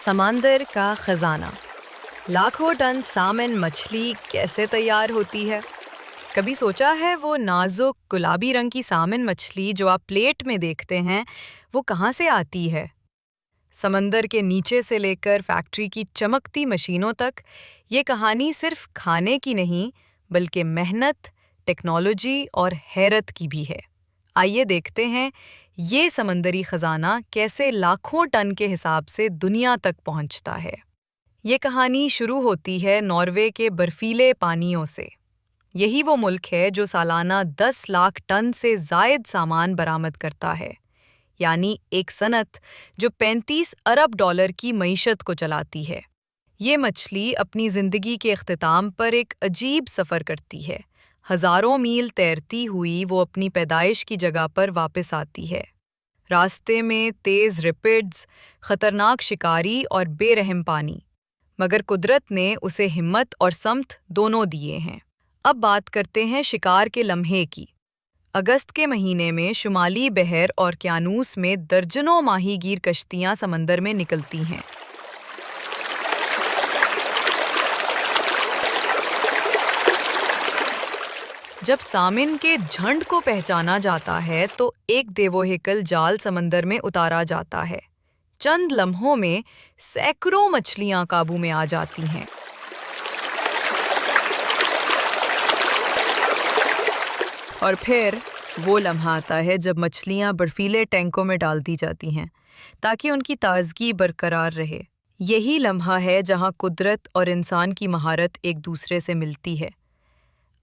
سمندر کا خزانہ، لاکھوں ٹن سالمن مچھلی کیسے تیار ہوتی ہے؟ کبھی سوچا ہے وہ نازک گلابی رنگ کی سالمن مچھلی جو آپ پلیٹ میں دیکھتے ہیں وہ کہاں سے آتی ہے؟ سمندر کے نیچے سے لے کر فیکٹری کی چمکتی مشینوں تک یہ کہانی صرف کھانے کی نہیں بلکہ محنت، ٹیکنالوجی اور حیرت کی بھی ہے۔ آئیے دیکھتے ہیں یہ سمندری خزانہ کیسے لاکھوں ٹن کے حساب سے دنیا تک پہنچتا ہے۔ یہ کہانی شروع ہوتی ہے ناروے کے برفیلے پانیوں سے۔ یہی وہ ملک ہے جو سالانہ 10 لاکھ ٹن سے زائد سامان برآمد کرتا ہے، یعنی ایک صنعت جو 35 ارب ڈالر کی معیشت کو چلاتی ہے۔ یہ مچھلی اپنی زندگی کے اختتام پر ایک عجیب سفر کرتی ہے۔ ہزاروں میل تیرتی ہوئی وہ اپنی پیدائش کی جگہ پر واپس آتی ہے۔ راستے میں تیز ریپڈز، خطرناک شکاری اور بے رحم پانی، مگر قدرت نے اسے ہمت اور سمت دونوں دیے ہیں۔ اب بات کرتے ہیں شکار کے لمحے کی۔ اگست کے مہینے میں شمالی بحر اور اوقیانوس میں درجنوں ماہی گیر کشتیاں سمندر میں نکلتی ہیں۔ جب سالمن کے جھنڈ کو پہچانا جاتا ہے تو ایک دیوہیکل جال سمندر میں اتارا جاتا ہے۔ چند لمحوں میں سینکڑوں مچھلیاں قابو میں آ جاتی ہیں۔ اور پھر وہ لمحہ آتا ہے جب مچھلیاں برفیلے ٹینکوں میں ڈال دی جاتی ہیں تاکہ ان کی تازگی برقرار رہے۔ یہی لمحہ ہے جہاں قدرت اور انسان کی مہارت ایک دوسرے سے ملتی ہے۔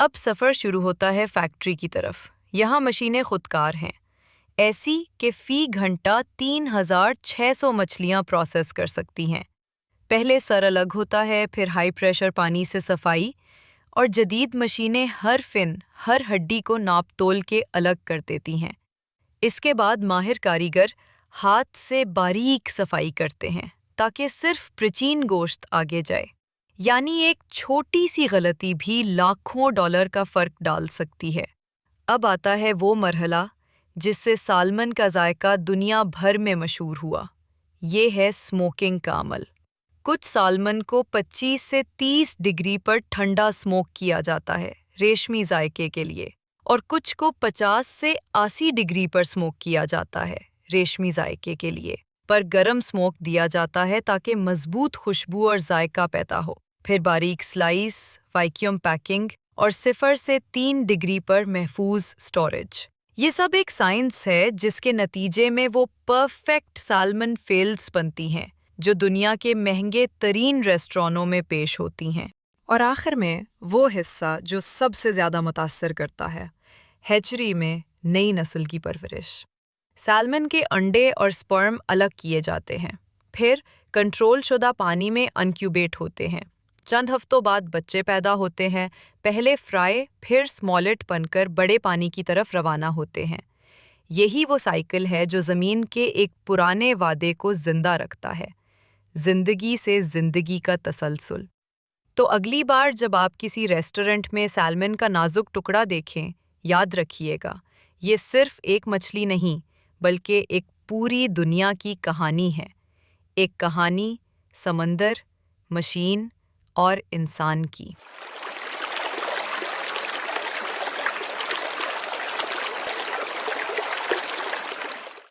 اب سفر شروع ہوتا ہے فیکٹری کی طرف۔ یہاں مشینیں خودکار ہیں، ایسی کہ فی گھنٹہ 3600 مچھلیاں پروسیس کر سکتی ہیں۔ پہلے سر الگ ہوتا ہے، پھر ہائی پریشر پانی سے صفائی، اور جدید مشینیں ہر فن، ہر ہڈی کو ناپ تول کے الگ کر دیتی ہیں۔ اس کے بعد ماہر کاریگر ہاتھ سے باریک صفائی کرتے ہیں تاکہ صرف پرچین گوشت آگے جائے۔ یعنی ایک چھوٹی سی غلطی بھی لاکھوں ڈالر کا فرق ڈال سکتی ہے۔ اب آتا ہے وہ مرحلہ جس سے سالمن کا ذائقہ دنیا بھر میں مشہور ہوا۔ یہ ہے سموکنگ کا عمل۔ کچھ سالمن کو 25 سے 30 ڈگری پر ٹھنڈا سموک کیا جاتا ہے ریشمی ذائقے کے لیے، اور کچھ کو 50 سے 80 ڈگری پر سموک کیا جاتا ہے ریشمی ذائقے کے لیے، پر گرم سموک دیا جاتا ہے تاکہ مضبوط خوشبو اور ذائقہ پیدا ہو۔ پھر باریک سلائس، ویکیوم پیکنگ اور 0 سے 3 ڈگری پر محفوظ سٹوریج۔ یہ سب ایک سائنس ہے جس کے نتیجے میں وہ پرفیکٹ سالمن فیلز بنتی ہیں جو دنیا کے مہنگے ترین ریسٹورانوں میں پیش ہوتی ہیں۔ اور آخر میں وہ حصہ جو سب سے زیادہ متاثر کرتا ہے، ہیچری میں نئی نسل کی پرورش۔ سالمن کے انڈے اور سپرم الگ کیے جاتے ہیں، پھر کنٹرول شدہ پانی میں انکیوبیٹ ہوتے ہیں۔ چند ہفتوں بعد بچے پیدا ہوتے ہیں، پہلے فرائی پھر سمالٹ بن کر بڑے پانی کی طرف روانہ ہوتے ہیں۔ یہی وہ سائیکل ہے جو زمین کے ایک پرانے وعدے کو زندہ رکھتا ہے، زندگی سے زندگی کا تسلسل۔ تو اگلی بار جب آپ کسی ریسٹورنٹ میں سالمن کا نازک ٹکڑا دیکھیں، یاد رکھیے گا یہ صرف ایک مچھلی نہیں بلکہ ایک پوری دنیا کی کہانی ہے، ایک کہانی سمندر، مشین اور انسان کی۔